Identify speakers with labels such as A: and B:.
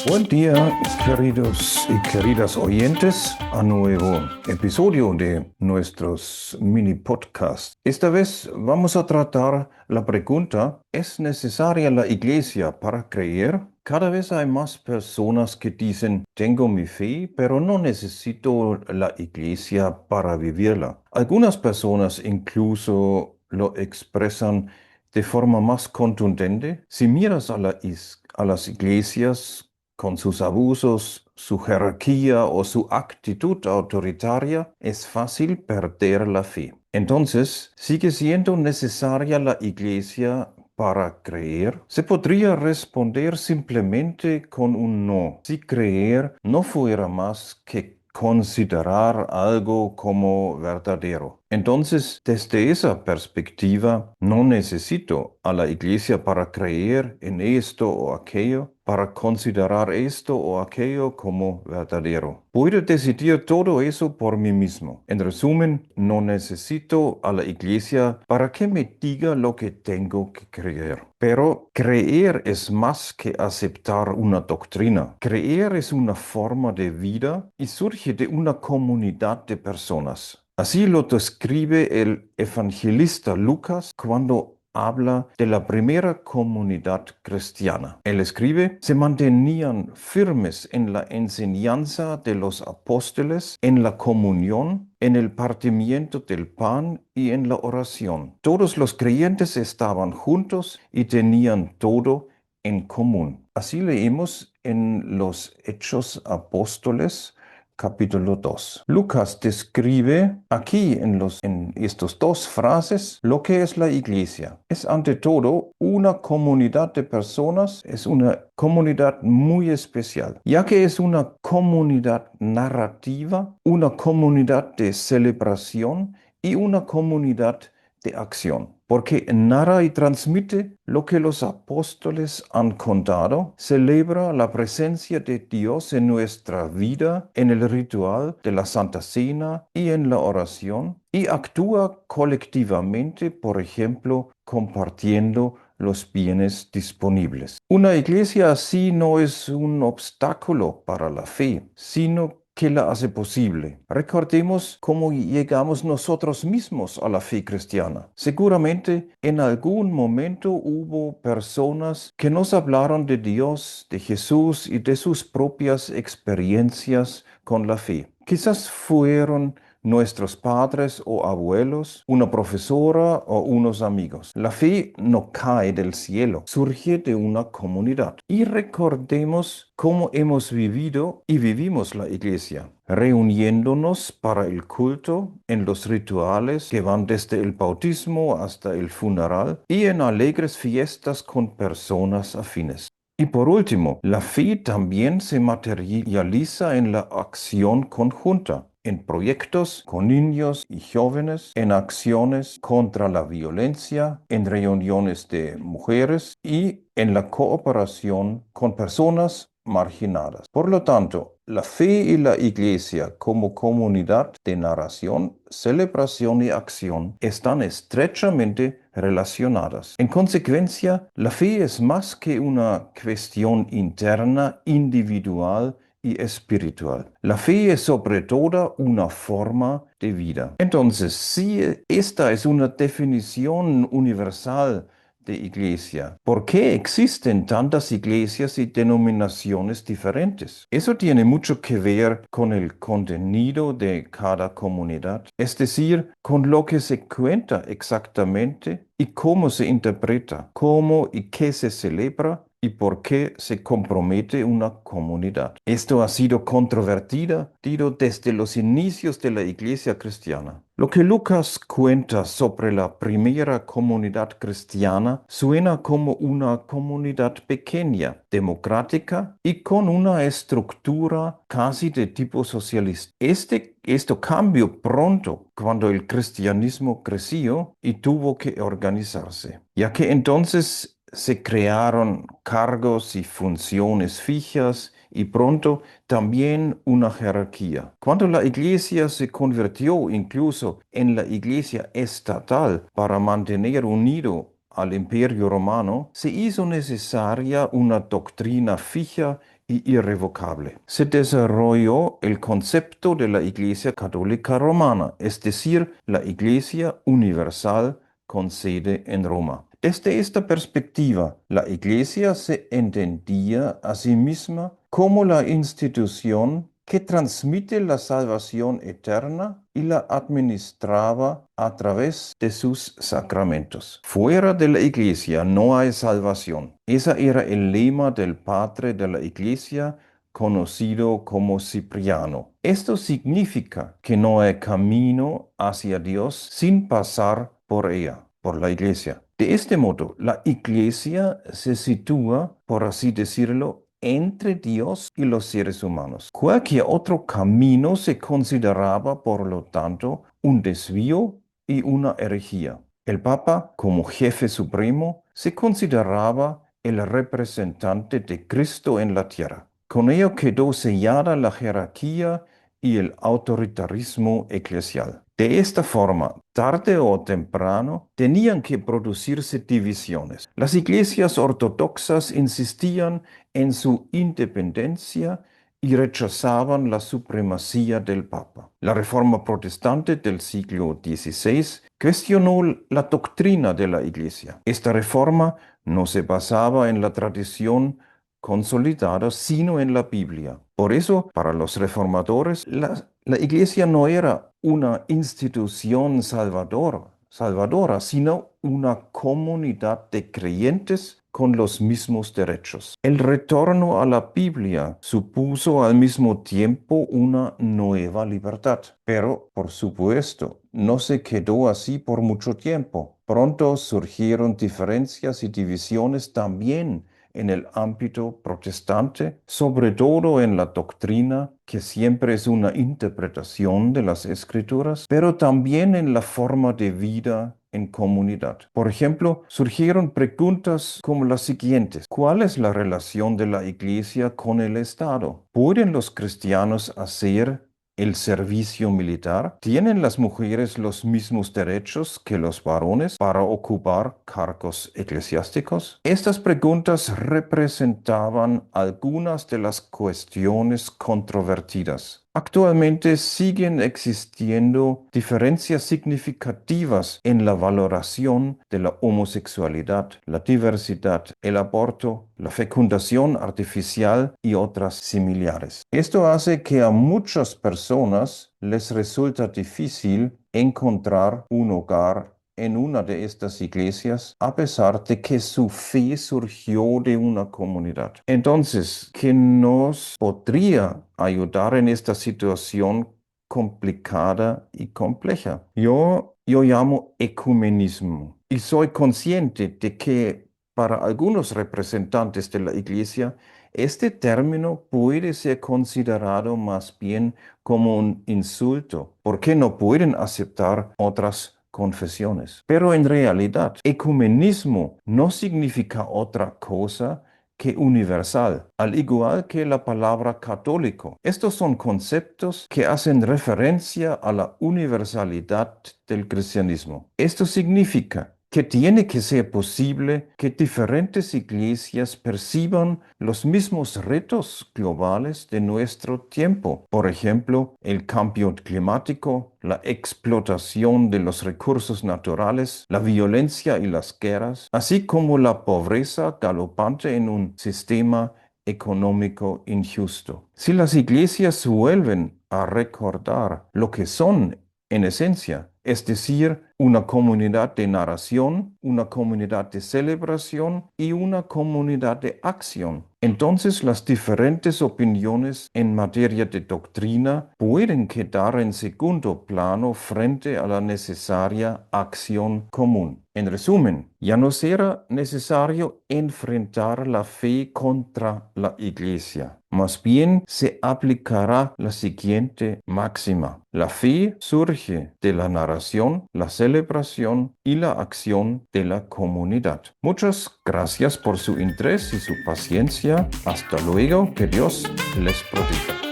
A: Buen día, queridos y queridas oyentes, a nuevo episodio de nuestros mini podcasts. Esta vez vamos a tratar la pregunta: ¿es necesaria la iglesia para creer? Cada vez hay más personas que dicen: tengo mi fe, pero no necesito la iglesia para vivirla. Algunas personas incluso lo expresan de forma más contundente. Si miras a las iglesias con sus abusos, su jerarquía o su actitud autoritaria, es fácil perder la fe. Entonces, ¿sigue siendo necesaria la iglesia para creer? Se podría responder simplemente con un no. Si creer no fuera más que considerar algo como verdadero. Entonces, desde esa perspectiva, no necesito a la iglesia para creer en esto o aquello, para considerar esto o aquello como verdadero. Puedo decidir todo eso por mí mismo. En resumen, no necesito a la iglesia para que me diga lo que tengo que creer. Pero creer es más que aceptar una doctrina. Creer es una forma de vida y surge de una comunidad de personas. Así lo describe el evangelista Lucas cuando habla de la primera comunidad cristiana. Él escribe: se mantenían firmes en la enseñanza de los apóstoles, en la comunión, en el partimiento del pan y en la oración. Todos los creyentes estaban juntos y tenían todo en común. Así leemos en los Hechos Apóstoles, capítulo 2. Lucas describe aquí en estas dos frases lo que es la iglesia. Es ante todo una comunidad de personas, es una comunidad muy especial, ya que es una comunidad narrativa, una comunidad de celebración y una comunidad de acción, porque narra y transmite lo que los apóstoles han contado, celebra la presencia de Dios en nuestra vida, en el ritual de la Santa Cena y en la oración, y actúa colectivamente, por ejemplo, compartiendo los bienes disponibles. Una iglesia así no es un obstáculo para la fe, sino que la hace posible. Recordemos cómo llegamos nosotros mismos a la fe cristiana. Seguramente en algún momento hubo personas que nos hablaron de Dios, de Jesús y de sus propias experiencias con la fe. Quizás fueron nuestros padres o abuelos, una profesora o unos amigos. La fe no cae del cielo, surge de una comunidad. Y recordemos cómo hemos vivido y vivimos la iglesia, reuniéndonos para el culto, en los rituales que van desde el bautismo hasta el funeral y en alegres fiestas con personas afines. Y por último, la fe también se materializa en la acción conjunta, en proyectos con niños y jóvenes, en acciones contra la violencia, en reuniones de mujeres y en la cooperación con personas marginadas. Por lo tanto, la fe y la iglesia como comunidad de narración, celebración y acción están estrechamente relacionadas. En consecuencia, la fe es más que una cuestión interna, individual y espiritual. La fe es sobre todo una forma de vida. Entonces, si esta es una definición universal de iglesia, ¿por qué existen tantas iglesias y denominaciones diferentes? Eso tiene mucho que ver con el contenido de cada comunidad, es decir, con lo que se cuenta exactamente y cómo se interpreta, cómo y qué se celebra y por qué se compromete una comunidad. Esto ha sido controvertido desde los inicios de la iglesia cristiana. Lo que Lucas cuenta sobre la primera comunidad cristiana suena como una comunidad pequeña, democrática y con una estructura casi de tipo socialista. Esto cambió pronto cuando el cristianismo creció y tuvo que organizarse, ya que entonces se crearon cargos y funciones fijas y pronto también una jerarquía. Cuando la iglesia se convirtió incluso en la iglesia estatal para mantener unido al Imperio Romano, se hizo necesaria una doctrina fija y irrevocable. Se desarrolló el concepto de la Iglesia Católica Romana, es decir, la Iglesia Universal con sede en Roma. Desde esta perspectiva, la Iglesia se entendía a sí misma como la institución que transmite la salvación eterna y la administraba a través de sus sacramentos. Fuera de la Iglesia no hay salvación. Ese era el lema del padre de la Iglesia, conocido como Cipriano. Esto significa que no hay camino hacia Dios sin pasar por ella, por la Iglesia. De este modo, la Iglesia se sitúa, por así decirlo, entre Dios y los seres humanos. Cualquier otro camino se consideraba, por lo tanto, un desvío y una herejía. El Papa, como jefe supremo, se consideraba el representante de Cristo en la tierra. Con ello quedó sellada la jerarquía y el autoritarismo eclesial. De esta forma, tarde o temprano, tenían que producirse divisiones. Las iglesias ortodoxas insistían en su independencia y rechazaban la supremacía del Papa. La Reforma protestante del siglo XVI cuestionó la doctrina de la Iglesia. Esta reforma no se basaba en la tradición consolidada, sino en la Biblia. Por eso, para los reformadores, la Iglesia no era una institución salvadora, sino una comunidad de creyentes con los mismos derechos. El retorno a la Biblia supuso al mismo tiempo una nueva libertad, pero, por supuesto, no se quedó así por mucho tiempo. Pronto surgieron diferencias y divisiones también en el ámbito protestante, sobre todo en la doctrina, que siempre es una interpretación de las Escrituras, pero también en la forma de vida en comunidad. Por ejemplo, surgieron preguntas como las siguientes: ¿cuál es la relación de la Iglesia con el Estado? ¿Pueden los cristianos hacer el servicio militar? ¿Tienen las mujeres los mismos derechos que los varones para ocupar cargos eclesiásticos? Estas preguntas representaban algunas de las cuestiones controvertidas. Actualmente siguen existiendo diferencias significativas en la valoración de la homosexualidad, la diversidad, el aborto, la fecundación artificial y otras similares. Esto hace que a muchas personas les resulta difícil encontrar un hogar en una de estas iglesias, a pesar de que su fe surgió de una comunidad. Entonces, ¿qué nos podría ayudar en esta situación complicada y compleja? Yo llamo ecumenismo y soy consciente de que para algunos representantes de la iglesia, este término puede ser considerado más bien como un insulto, porque no pueden aceptar otras confesiones. Pero en realidad, ecumenismo no significa otra cosa que universal, al igual que la palabra católico. Estos son conceptos que hacen referencia a la universalidad del cristianismo. Esto significa que tiene que ser posible que diferentes iglesias perciban los mismos retos globales de nuestro tiempo. Por ejemplo, el cambio climático, la explotación de los recursos naturales, la violencia y las guerras, así como la pobreza galopante en un sistema económico injusto. Si las iglesias vuelven a recordar lo que son en esencia, es decir, una comunidad de narración, una comunidad de celebración y una comunidad de acción, entonces las diferentes opiniones en materia de doctrina pueden quedar en segundo plano frente a la necesaria acción común. En resumen, ya no será necesario enfrentar la fe contra la Iglesia. Más bien se aplicará la siguiente máxima: la fe surge de la narración, la celebración y la acción de la comunidad. Muchas gracias por su interés y su paciencia. Hasta luego, que Dios les proteja.